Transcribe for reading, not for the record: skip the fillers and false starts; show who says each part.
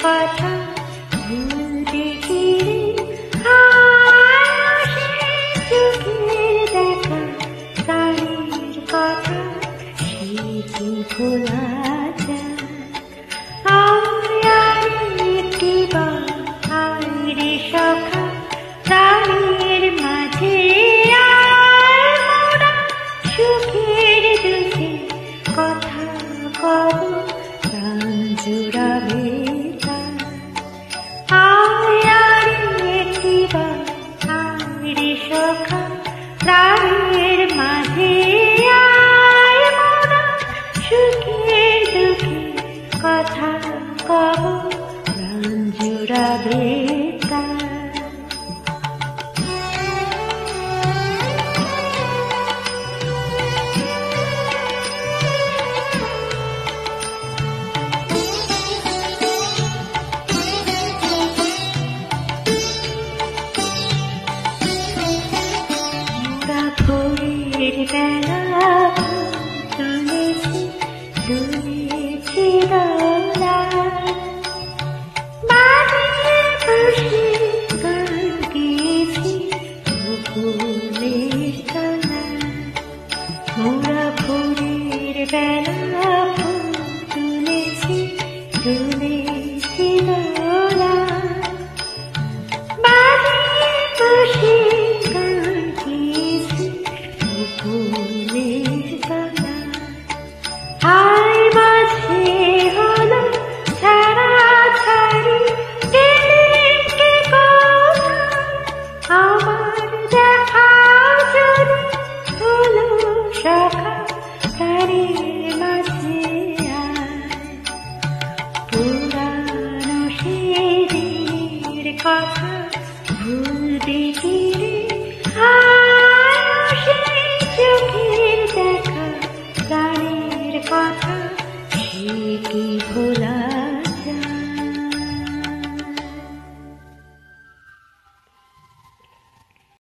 Speaker 1: কথা ভুলতে গিয়ে হাসে চোখের দেখা গানের কথা সে কি ভোলা যায় আর একটিবার আইরে সখা প্রাণের মাঝে আর মোরা সুখের দুঃখে কথা কব প্রাণ জুড়াবে আর একটিবার আইরে সখা প্রাণের মাঝে আর মোরা সুখের দুঃখে কথা কব প্রাণ জুড়াবে ভোরের বেলা তুলেছি তুলেছি দোলা বাড়িয়ে বসে গান গেয়েছি ফুলের তলা মোরা ভোরের বেলা তুলেছি তুলে